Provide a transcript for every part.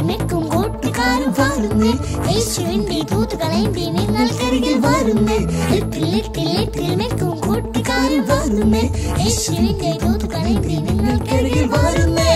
നിൽക്കും കൂട്ടുകാരും വരുന്നേ, യേശുവിന്റെ ദൂതുകളേന്തി നിങ്ങൾക്കരികിൽ വരുന്നേ. ലിറ്റിൽ നിൽക്കും കൂട്ടുകാരും വരുന്നേ, യേശുവിന്റെ ദൂതുകളേന്തി നിങ്ങൾക്കരികിൽ വരുന്നേ.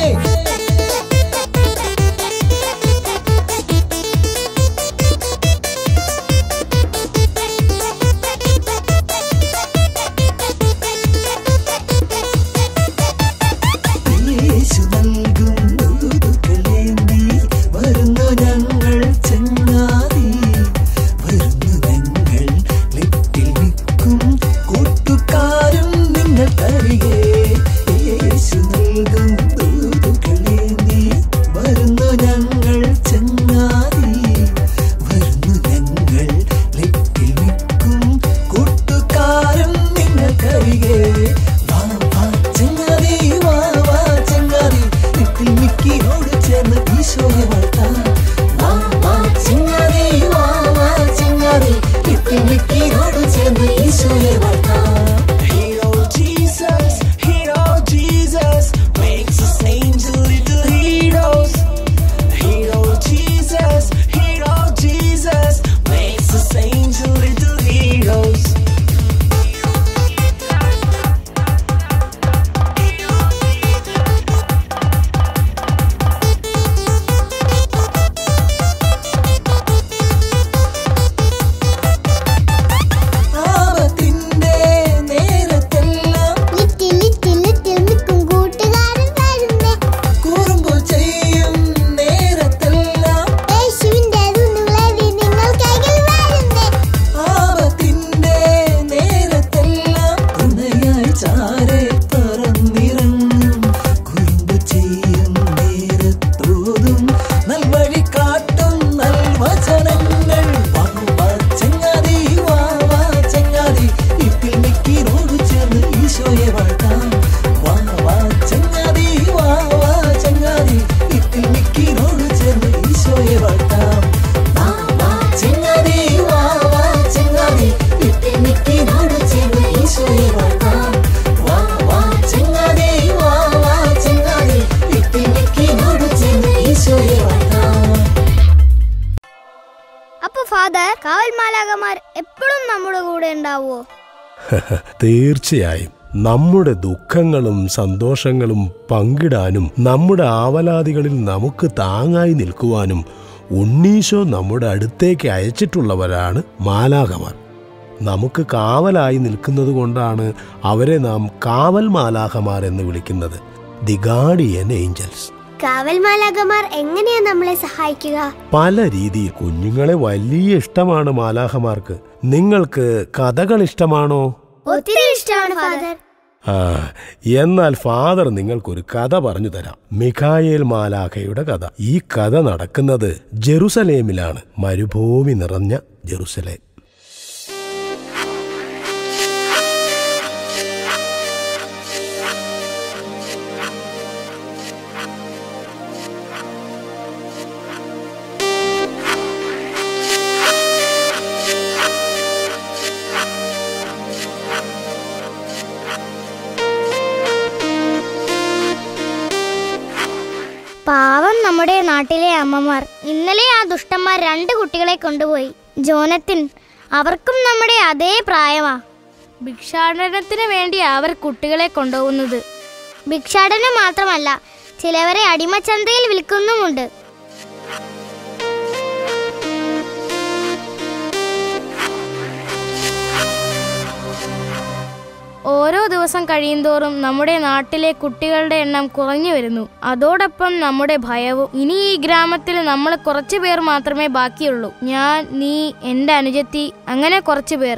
തീർച്ചയായും നമ്മുടെ ദുഃഖങ്ങളും സന്തോഷങ്ങളും പങ്കിടാനും നമ്മുടെ ആവലാതികളിൽ നമുക്ക് താങ്ങായി നിൽക്കുവാനും ഉണ്ണീശോ നമ്മുടെ അടുത്തേക്ക് അയച്ചിട്ടുള്ളവരാണ് മാലാഖമാർ. നമുക്ക് കാവലായി നിൽക്കുന്നത് കൊണ്ടാണ് അവരെ നാം കാവൽ മാലാഖമാർ എന്ന് വിളിക്കുന്നത്, ദി ഗാർഡിയൻ ഏഞ്ചൽസ്. കാവൽ മാലാഖമാർ എങ്ങനെയാ നമ്മളെ സഹായിക്കുക? പല രീതിയിൽ. കുഞ്ഞുങ്ങളെ വലിയ ഇഷ്ടമാണ് മാലാഖമാർക്ക്. നിങ്ങൾക്ക് കഥകൾ ഇഷ്ടമാണോ? ഒത്തിരി ഇഷ്ടമാണ് ഫാദർ. എന്നാൽ ഫാദർ നിങ്ങൾക്കൊരു കഥ പറഞ്ഞു തരാം. മിഖായേൽ മാലാഖയുടെ കഥ. ഈ കഥ നടക്കുന്നത് ജെറുസലേമിലാണ്, മരുഭൂമി നിറഞ്ഞ ജെറുസലേം. പാവം നമ്മുടെ നാട്ടിലെ അമ്മമാർ. ഇന്നലെ ആ ദുഷ്ടന്മാർ 2 കുട്ടികളെ കൊണ്ടുപോയി. ജോനത്തിൻ, അവർക്കും നമ്മുടെ അതേ പ്രായമാ. ഭിക്ഷാടനത്തിന് വേണ്ടി അവർ കുട്ടികളെ കൊണ്ടുപോകുന്നത്. ഭിക്ഷാടനം മാത്രമല്ല, ചിലവരെ അടിമച്ചന്തയിൽ വിൽക്കുന്നുമുണ്ട്. ഓരോ ദിവസം കഴിയുന്തോറും നമ്മുടെ നാട്ടിലെ കുട്ടികളുടെ എണ്ണം കുറഞ്ഞു വരുന്നു. അതോടൊപ്പം നമ്മുടെ ഭയവും. ഇനി ഈ ഗ്രാമത്തിൽ നമ്മൾ കുറച്ചു പേർ മാത്രമേ ബാക്കിയുള്ളൂ. ഞാൻ, നീ, എന്റെ അനുജത്തി, അങ്ങനെ കുറച്ചു പേർ.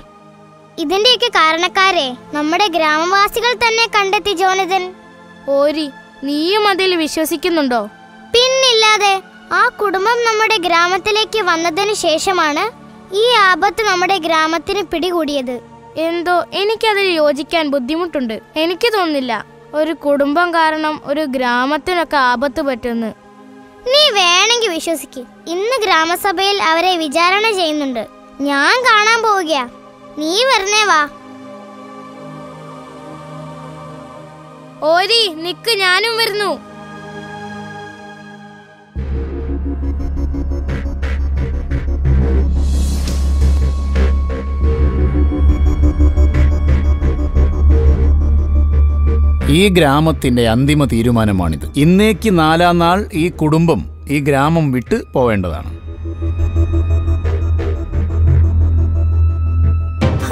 ഇതിന്റെയൊക്കെ കാരണക്കാരെ നമ്മുടെ ഗ്രാമവാസികൾ തന്നെ കണ്ടെത്തി ജോനതൻ. ഓരി, നീയും അതിൽ വിശ്വസിക്കുന്നുണ്ടോ? പിന്നില്ലാതെ. ആ കുടുംബം നമ്മുടെ ഗ്രാമത്തിലേക്ക് വന്നതിന് ശേഷമാണ് ഈ ആപത്ത് നമ്മുടെ ഗ്രാമത്തിന് പിടികൂടിയത്. എന്തോ എനിക്കതിൽ യോജിക്കാൻ ബുദ്ധിമുട്ടുണ്ട്. എനിക്ക് തോന്നുന്നില്ല ഒരു കുടുംബം കാരണം ഒരു ഗ്രാമത്തിനൊക്കെ ആപത്ത് പറ്റുന്നു. നീ വേണമെങ്കിൽ വിശ്വസിക്ക്. ഇന്ന് ഗ്രാമസഭയിൽ അവരെ വിചാരണ ചെയ്യുന്നുണ്ട്. ഞാൻ കാണാൻ പോവുകയാ. നീ വെറുതെ വാ. ഓരി, നിക്ക്, ഞാനും വരുന്നു. ഈ ഗ്രാമത്തിന്റെ അന്തിമ തീരുമാനമാണിത്. ഇന്നേക്ക് 4-ാം നാൾ ഈ കുടുംബം ഈ ഗ്രാമം വിട്ട് പോവേണ്ടതാണ്.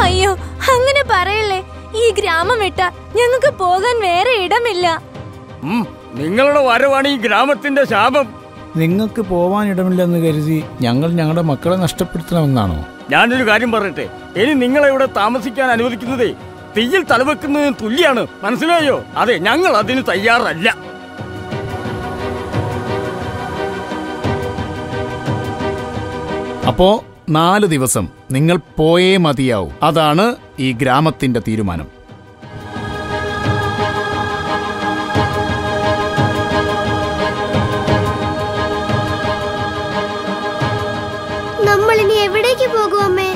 അയ്യോ, അങ്ങനെ പറയല്ലേ. ഈ ഗ്രാമം വിട്ടാ ഞങ്ങൾക്ക് പോകാൻ വേറെ ഇടമില്ല. നിങ്ങളുടെ വരവാണ് ഈ ഗ്രാമത്തിന്റെ ശാപം. നിങ്ങൾക്ക് പോവാൻ ഇടമില്ലെന്ന് കരുതി ഞങ്ങൾ ഞങ്ങളുടെ മക്കളെ നഷ്ടപ്പെടുത്തണമെന്നാണോ? ഞാനൊരു കാര്യം പറയട്ടെ, ഇനി നിങ്ങളെ ഇവിടെ താമസിക്കാൻ അനുവദിക്കുന്നതേ തീയിൽ തലവെക്കുന്നതിന് തുല്യാണ്. മനസ്സിലായോ? അതെ, ഞങ്ങൾ അതിന് തയ്യാറല്ല. അപ്പോ 4 ദിവസം നിങ്ങൾ പോയേ മതിയാവും. അതാണ് ഈ ഗ്രാമത്തിന്റെ തീരുമാനം. നമ്മൾ ഇനി എവിടേക്ക് പോകും അമ്മേ?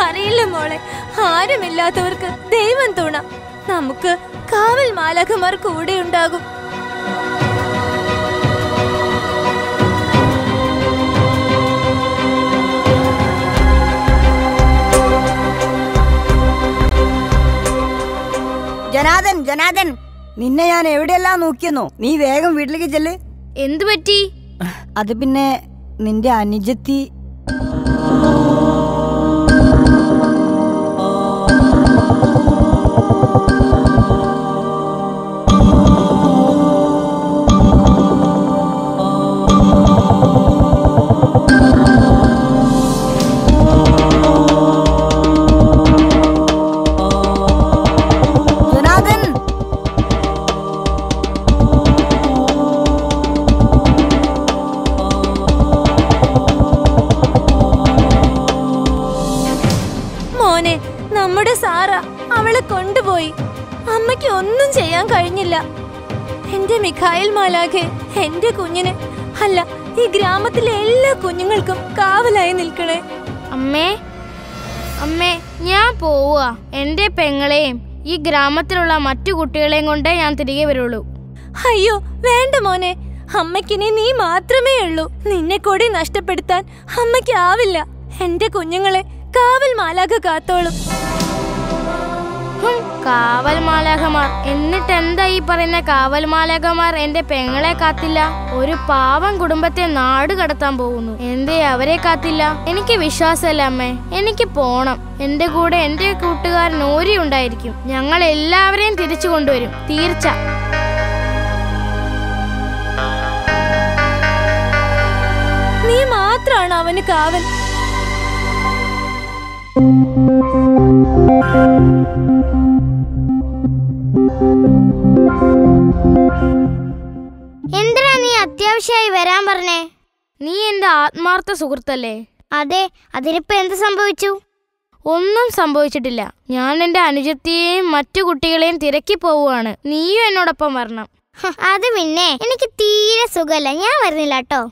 അറിയില്ല മോളെ. ആരുമില്ലാത്തവർക്ക് ദൈവം തുണ. നമുക്ക് കാവൽ മാലാഖമാർ കൂടെ ഉണ്ടാകും. ജനാദൻ, നിന്നെ ഞാൻ എവിടെയെല്ലാം നോക്കിയെന്നോ. നീ വേഗം വീട്ടിലേക്ക് ചെല്ല്. എന്തു പറ്റി? അത് പിന്നെ നിന്റെ അനുജത്തി നമ്മുടെ സാറ അവളെ കൊണ്ടുപോയി. അമ്മയ്ക്ക് ഒന്നും ചെയ്യാൻ കഴിഞ്ഞില്ല. എന്റെ മിഖായേൽ മാലാഖെ, എന്റെ കുഞ്ഞിന് അല്ല, ഈ ഗ്രാമത്തിലെ എല്ലാ കുഞ്ഞുങ്ങൾക്കും കാവലായി നിൽക്കണേ. അമ്മേ, അമ്മേ, ഞാൻ പോവുക. എന്റെ പെങ്ങളെയും ഈ ഗ്രാമത്തിലുള്ള മറ്റു കുട്ടികളെയും കൊണ്ടേ ഞാൻ തിരികെ വരുള്ളൂ. അയ്യോ വേണ്ട മോനെ, അമ്മയ്ക്കിനി നീ മാത്രമേ ഉള്ളൂ. നിന്നെ കൂടി നഷ്ടപ്പെടുത്താൻ അമ്മയ്ക്ക് ആവില്ല. എന്റെ കുഞ്ഞുങ്ങളെ കാവൽ മാലാഖ കാത്തോളും. കാവൽ മാലാഖമാർ എന്നിട്ട് എന്താ ഈ പറയുന്ന കാവൽ മാലാഖമാർ എന്റെ പെങ്ങളെ കാത്തില്ല? ഒരു പാവം കുടുംബത്തെ നാട് കടത്താൻ പോകുന്നു, എന്തേ അവരെ കാത്തില്ല? എനിക്ക് വിശ്വാസമല്ല അമ്മേ, എനിക്ക് പോണം. എന്റെ കൂടെ എന്റെ കൂട്ടുകാരൻ ഓരി ഉണ്ടായിരിക്കും. ഞങ്ങൾ എല്ലാവരെയും തിരിച്ചു കൊണ്ടുവരും, തീർച്ച. നീ മാത്രമാണ് അവന് കാവൽ. എന്തിനാ നീ അത്യാവശ്യമായി വരാൻ പറഞ്ഞേ? നീ എന്റെ ആത്മാർത്ഥ സുഹൃത്തല്ലേ? അതെ, അതിനിപ്പോ എന്ത് സംഭവിച്ചു? ഒന്നും സംഭവിച്ചിട്ടില്ല. ഞാൻ എന്റെ അനുജത്തിയെയും മറ്റു കുട്ടികളെയും തിരക്കി പോവുകയാണ്. നീയും എന്നോടൊപ്പം വരണം. അത് പിന്നെ എനിക്ക് തീരെ സുഖമല്ല, ഞാൻ വരുന്നില്ല കേട്ടോ.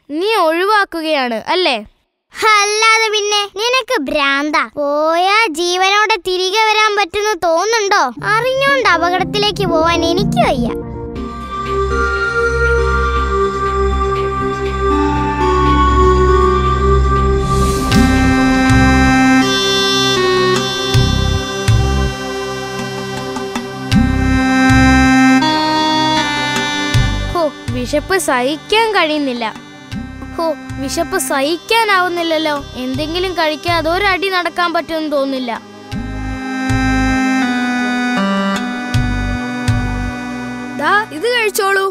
നീ ഒഴിവാക്കുകയാണ് അല്ലേ? അല്ലാതെ പിന്നെ നിനക്ക് ഭ്രാന്ത. പോയാ ജീവനോടെ തിരികെ വരാൻ പറ്റുന്നു തോന്നുന്നുണ്ടോ? അറിഞ്ഞോണ്ട് അപകടത്തിലേക്ക് പോവാൻ എനിക്ക് വയ്യ. വിശപ്പ് സഹിക്കാൻ കഴിയുന്നില്ല. വിശപ്പ് സഹിക്കാനാവുന്നില്ലല്ലോ. എന്തെങ്കിലും കഴിക്കാതെ ഒരടി നടക്കാൻ പറ്റുമെന്ന് തോന്നില്ല. ഇത് കഴിച്ചോളൂ.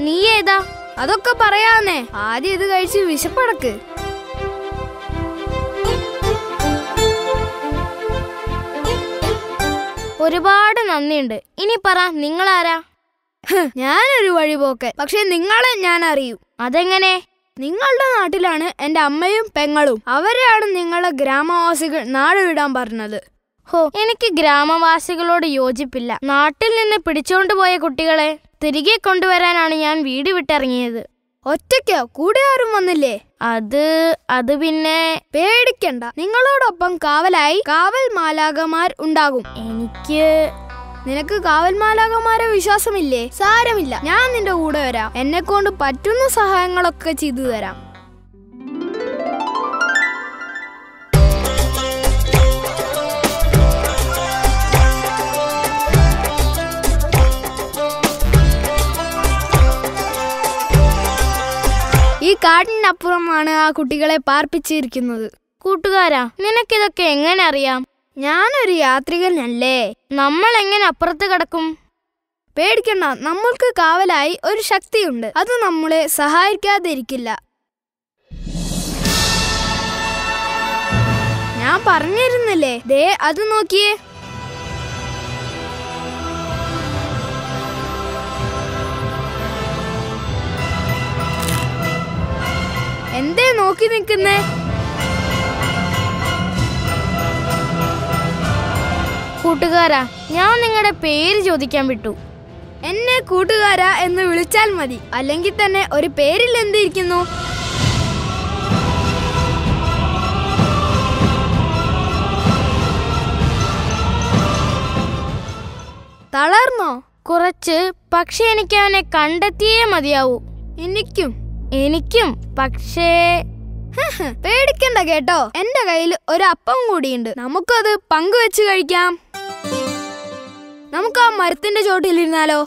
നീ ഏതാ? അതൊക്കെ പറയാന്നേ, ആദ്യം ഇത് കഴിച്ച് വിശപ്പടക്ക്. ഒരുപാട് നന്ദിയുണ്ട്. ഇനി പറ, നിങ്ങളാരാ? ഞാനൊരു വഴിപോക്കൻ, പക്ഷെ നിങ്ങളെ ഞാൻ അറിയൂ. അതെങ്ങനെ? നിങ്ങളുടെ നാട്ടിലാണ് എന്റെ അമ്മയും പെങ്ങളും. അവരെയാണ് നിങ്ങളെ ഗ്രാമവാസികൾ നാട് വിടാൻ പറഞ്ഞത്. എനിക്ക് ഗ്രാമവാസികളോട് യോജിപ്പില്ല. നാട്ടിൽ നിന്ന് പിടിച്ചോണ്ട് പോയ കുട്ടികളെ തിരികെ കൊണ്ടുവരാനാണ് ഞാൻ വീട് വിട്ടിറങ്ങിയത്. ഒറ്റയ്ക്കോ? കൂടെ ആരും വന്നില്ലേ? അത് പിന്നെ പേടിക്കണ്ട, നിങ്ങളോടൊപ്പം കാവലായി കാവൽ മാലാഖമാർ ഉണ്ടാകും. നിനക്ക് കാവൽമാലാകന്മാരെ വിശ്വാസമില്ലേ? സാരമില്ല, ഞാൻ നിന്റെ കൂടെ വരാം. എന്നെ കൊണ്ട് പറ്റുന്ന സഹായങ്ങളൊക്കെ ചെയ്തു തരാം. ഈ കാടിനപ്പുറമാണ് ആ കുട്ടികളെ പാർപ്പിച്ചിരിക്കുന്നത്. കൂട്ടുകാരാ, നിനക്കിതൊക്കെ എങ്ങനെ അറിയാം? ഞാനൊരു യാത്രികനല്ലേ. നമ്മൾ എങ്ങനെ അപ്പുറത്ത് കിടക്കും? പേടിക്കണ്ട, നമ്മൾക്ക് കാവലായി ഒരു ശക്തിയുണ്ട്. അത് നമ്മളെ സഹായിക്കാതിരിക്കില്ല. ഞാൻ പറഞ്ഞിരുന്നില്ലേ, ദേ അത് നോക്കിയേ. എന്തേ നോക്കി നിൽക്കുന്നേ? കൂട്ടുകാരാ, ഞാൻ നിങ്ങളുടെ പേര് ചോദിക്കാൻ വിട്ടു. എന്നെ കൂട്ടുകാരാ എന്ന് വിളിച്ചാൽ മതി. അല്ലെങ്കിൽ തന്നെ ഒരു പേരിൽ എന്തിരിക്കുന്നു? തളർന്നോ? കുറച്ച്. പക്ഷെ എനിക്ക് അവനെ കണ്ടെത്തിയേ മതിയാവൂ. എനിക്കും പക്ഷേ പേടിക്കണ്ട കേട്ടോ. എന്റെ കയ്യിൽ ഒരു അപ്പം കൂടിയുണ്ട്. നമുക്കത് പങ്കുവെച്ച് കഴിക്കാം. നമുക്ക് ആ മരത്തിന്റെ ചോട്ടിലിരുന്നാലോ?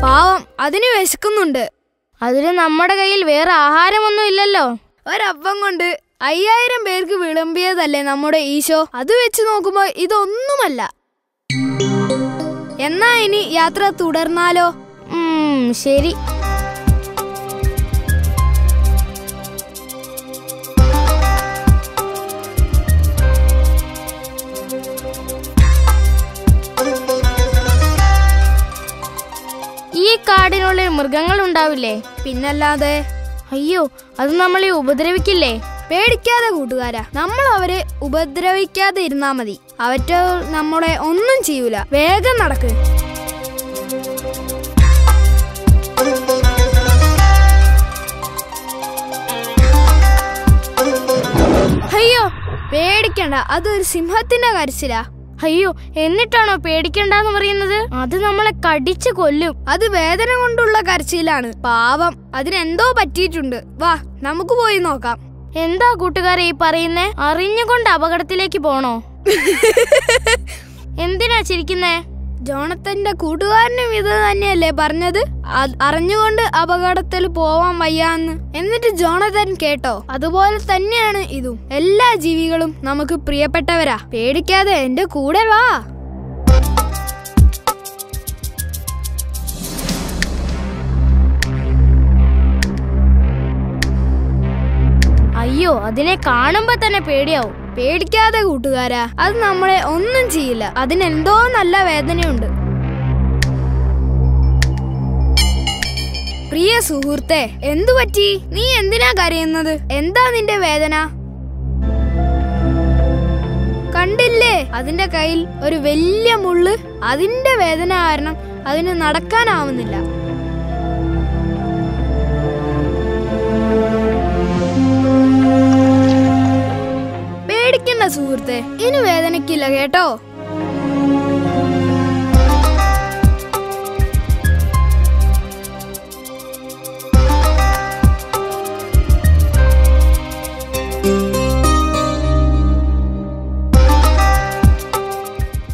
പാവം, അതിന് വിശക്കുന്നുണ്ട്. അതിന് നമ്മുടെ കയ്യിൽ വേറെ ആഹാരമൊന്നും ഇല്ലല്ലോ. ഒരപ്പം കൊണ്ട് 5000 പേർക്ക് വിളമ്പിയതല്ലേ നമ്മുടെ ഈശോ. അത് വെച്ച് നോക്കുമ്പോ ഇതൊന്നുമല്ല. എന്നാ ഇനി യാത്ര തുടർന്നാലോ? ശരി. ഈ കാടിനുള്ളിൽ മൃഗങ്ങൾ ഉണ്ടാവില്ലേ? പിന്നല്ലാതെ. അയ്യോ, അത് നമ്മളെ ഉപദ്രവിക്കില്ലേ? പേടിക്കാതെ കൂട്ടുകാരാ, നമ്മൾ അവരെ ഉപദ്രവിക്കാതെ ഇരുന്നാ മതി. അവറ്റ നമ്മളെ ഒന്നും ചെയ്യൂല. വേഗം നടക്ക്. അയ്യോ, പേടിക്കണ്ട, അതൊരു സിംഹത്തിന്റെ കരച്ചിലാ. അയ്യോ, എന്നിട്ടാണോ പേടിക്കണ്ടെന്ന് പറയുന്നത്? അത് നമ്മളെ കടിച്ചു കൊല്ലും. അത് വേദന കൊണ്ടുള്ള കരച്ചിലാണ്. പാവം, അതിനെന്തോ പറ്റിയിട്ടുണ്ട്. വാ, നമുക്ക് പോയി നോക്കാം. എന്താ കൂട്ടുകാരെ ഈ പറയുന്നേ? അറിഞ്ഞുകൊണ്ട് അപകടത്തിലേക്ക് പോണോ? എന്തിനാ ചിരിക്കുന്നേ? ജോണത്തന്റെ കൂട്ടുകാരനും ഇത് തന്നെയല്ലേ പറഞ്ഞത്? അറിഞ്ഞുകൊണ്ട് അപകടത്തിൽ പോവാൻ വയ്യാന്ന്. എന്നിട്ട് ജോണത്തൻ കേട്ടോ? അതുപോലെ തന്നെയാണ് ഇതും. എല്ലാ ജീവികളും നമുക്ക് പ്രിയപ്പെട്ടവരാ. പേടിക്കാതെ എന്റെ കൂടെ വാ. അയ്യോ, അതിനെ കാണുമ്പോ തന്നെ പേടിയാവും. പേടിക്കാതെ കൂട്ടുകാരാ, അത് നമ്മളെ ഒന്നും ചെയ്യില്ല. അതിനെന്തോ നല്ല വേദനയുണ്ട്. പ്രിയ സുഹൃത്തെ, എന്തു പറ്റി? നീ എന്തിനാ കരയുന്നത്? എന്താ നിന്റെ വേദന? കണ്ടില്ലേ അതിന്റെ കയ്യിൽ ഒരു വലിയ മുള്ള്? അതിന്റെ വേദന കാരണം അതിന് നടക്കാനാവുന്നില്ല. പേടിക്കണ്ട സുഹൃത്തെ, ഇനി വേദനയ്ക്കില്ല കേട്ടോ.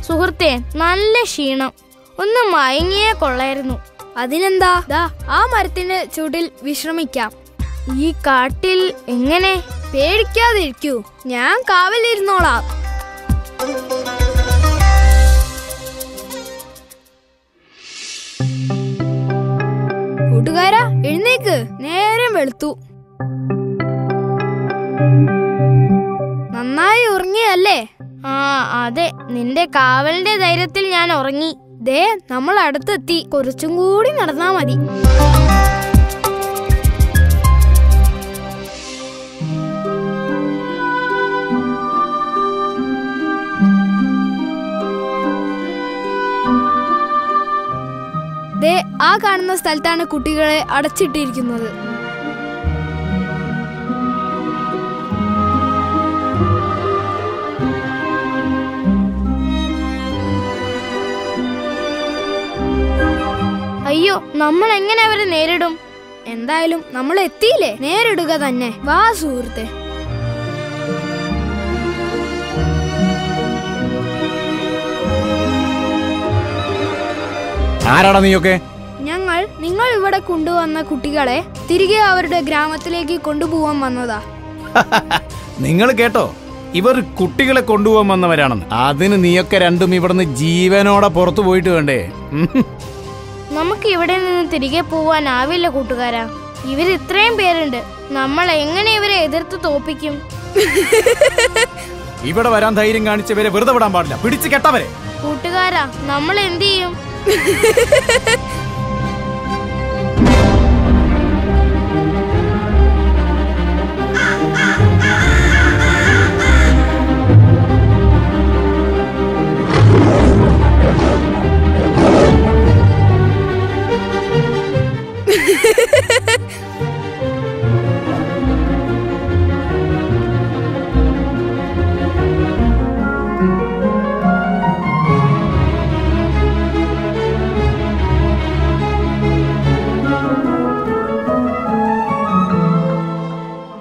സുഹൃത്തെ, നല്ല ക്ഷീണം. ഒന്ന് മയങ്ങിയേ കൊള്ളായിരുന്നു. അതിനെന്താ, ദാ ആ മരത്തിന്റെ ചൂട്ടിൽ വിശ്രമിക്കാം. ഈ കാട്ടിൽ എങ്ങനെ? പേടിക്കാതിരിക്കൂ, ഞാൻ കാവലിരുന്നോളാം. കൂട്ടുകാരാ, എഴുന്നേക്ക്, നേരം വെളുത്തു. നന്നായി ഉറങ്ങിയല്ലേ? അതെ, നിന്റെ കാവലിന്റെ ധൈര്യത്തിൽ ഞാൻ ഉറങ്ങി. ദേ, നമ്മൾ അടുത്തെത്തി. കുറച്ചും കൂടി നടന്നാ മതി. ദേ, ആ കാണുന്ന സ്ഥലത്താണ് കുട്ടികളെ അടച്ചിട്ടിരിക്കുന്നത്. അയ്യോ, നമ്മൾ എങ്ങനെ അവരെ നേരിടും? എന്തായാലും നമ്മൾ എത്തിയില്ലേ, നേരിടുക തന്നെ. വാ സുഹൃത്തെ. ആരാടാ നീയൊക്കെ? ഞങ്ങൾ നിങ്ങൾ ഇവിടെ കൊണ്ടുവന്ന കുട്ടികളെ തിരികെ അവരുടെ ഗ്രാമത്തിലേക്ക് കൊണ്ടുപോകാൻ വന്നതാ. നിങ്ങൾ കേട്ടോ, ഇവർ കുട്ടികളെ കൊണ്ടുപോകാൻ വന്നവരാണെന്ന്. അതിന് നീയൊക്കെ രണ്ടും ഇവിടുന്ന് ജീവനോടെ പുറത്തു പോയിട്ട് വേണ്ടേ? നമുക്ക് ഇവിടെ നിന്ന് തിരികെ പോവാനാവില്ല കൂട്ടുകാരാ. ഇവർ ഇത്രയും പേരുണ്ട്, നമ്മൾ എങ്ങനെ ഇവരെ എതിർത്ത് തോപ്പിക്കും? ഇവിടെ വരാൻ ധൈര്യം കാണിച്ചവരെ വെറുതെ വിടാൻ പാടില്ല, പിടിച്ചു കെട്ടവരെ. കൂട്ടുകാരാ, നമ്മൾ എന്ത് ചെയ്യും?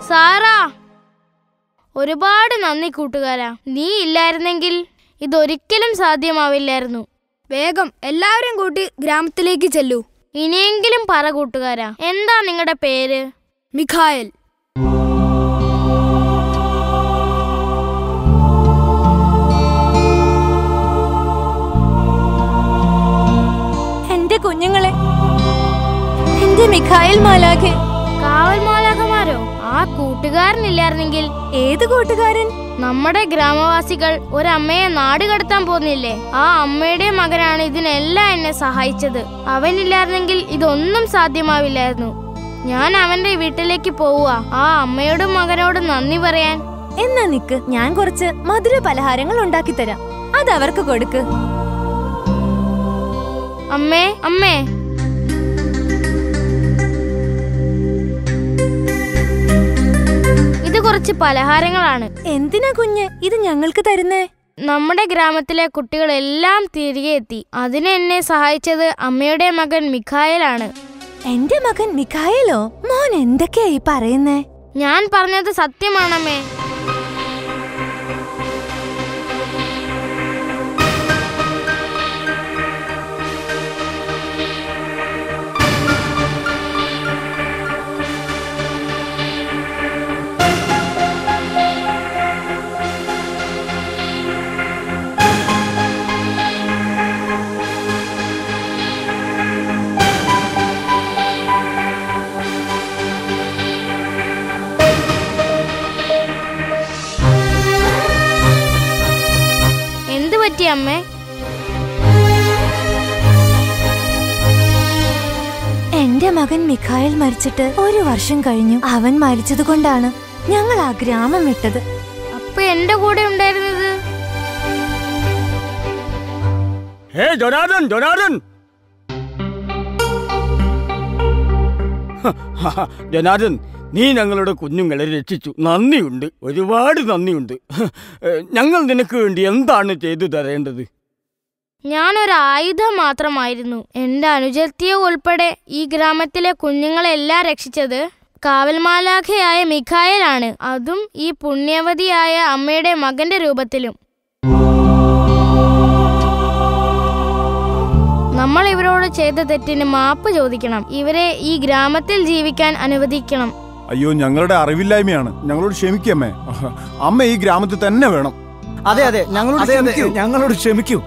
സാറാ, ഒരുപാട് നന്ദി കൂട്ടുകാരാ. നീ ഇല്ലായിരുന്നെങ്കിൽ ഇതൊരിക്കലും സാധ്യമാവില്ലായിരുന്നു. വേഗം എല്ലാവരും കൂട്ടി ഗ്രാമത്തിലേക്ക് ചെല്ലൂ. ഇനിയെങ്കിലും പറ കൂട്ടുകാരാ, എന്താ നിങ്ങളുടെ പേര്? മിഖായൽ. എന്റെ കുഞ്ഞുങ്ങളെ, എന്റെ മിഖായൽ മാലാഖെ. കാവൽ മാലാഖമാരോ? ആ കൂട്ടുകാരനില്ലായിരുന്നെങ്കിൽ. ഏത് കൂട്ടുകാരൻ? നമ്മുടെ ഗ്രാമവാസികൾ ഒരമ്മയെ നാട് കടത്താൻ പോന്നില്ലേ, ആ അമ്മയുടെ മകനാണ് ഇതിനെല്ലാം എന്നെ സഹായിച്ചത്. അവനില്ലായിരുന്നെങ്കിൽ ഇതൊന്നും സാധ്യമാവില്ലായിരുന്നു. ഞാൻ അവന്റെ വീട്ടിലേക്ക് പോവുക, ആ അമ്മയോടും മകനോടും നന്ദി പറയാൻ. എന്നാ നിക്ക്, ഞാൻ കുറച്ച് മധുര പലഹാരങ്ങൾ ഉണ്ടാക്കി തരാം, അത് അവർക്ക് കൊടുക്ക്. അമ്മേ, അമ്മേ, ഇത് കുറച്ച് പലഹാരങ്ങളാണ്. എന്തിനാ കുഞ്ഞ് ഇത് ഞങ്ങൾക്ക് തരുന്നേ? നമ്മുടെ ഗ്രാമത്തിലെ കുട്ടികളെല്ലാം തിരികെ എത്തി. അതിന് എന്നെ സഹായിച്ചത് അമ്മയുടെ മകൻ മിഖായലാണ്. എന്റെ മകൻ മിഖായലോ? മോൻ എന്തൊക്കെയായി പറയുന്നേ? ഞാൻ പറഞ്ഞത് സത്യമാണമ്മേ. അമ്മേ, എന്റെ മകൻ മിഖായൽ മരിച്ചിട്ട് 1 വർഷം കഴിഞ്ഞു. അവൻ മരിച്ചത് കൊണ്ടാണ് ഞങ്ങൾ ആ ഗ്രാമം വിട്ടത്. അപ്പൊ എന്റെ കൂടെ ഉണ്ടായിരുന്നത്? ഹേ ജോനാഥൻ, ജോനാഥൻ, ജോനാഥൻ, നീ ഞങ്ങളുടെ കുഞ്ഞുങ്ങളെ രക്ഷിച്ചു. നന്ദിയുണ്ട്, ഒരുപാട് നന്ദിയുണ്ട്. ഞങ്ങൾ നിനക്ക് വേണ്ടി എന്താണ് ചെയ്തു തരേണ്ടത്? ഞാനൊരു ആയുധം മാത്രമായിരുന്നു. എന്റെ അനുജത്തിയെ ഉൾപ്പെടെ ഈ ഗ്രാമത്തിലെ കുഞ്ഞുങ്ങളെല്ലാം രക്ഷിച്ചത് കാവൽമാലാഖയായ മിഖായലാണ്. അതും ഈ പുണ്യവതിയായ അമ്മയുടെ മകന്റെ രൂപത്തിലും. നമ്മൾ ഇവരോട് ചെയ്ത തെറ്റിന് മാപ്പ് ചോദിക്കണം. ഇവരെ ഈ ഗ്രാമത്തിൽ ജീവിക്കാൻ അനുവദിക്കണം. അയ്യോ, ഞങ്ങളുടെ അറിവില്ലായ്മയാണ്. ഞങ്ങളോട് ക്ഷമിക്കമ്മേ. അമ്മ ഈ ഗ്രാമത്തിൽ തന്നെ വേണം. അതെ അതെ, ഞങ്ങളോട് ക്ഷമിക്കൂ.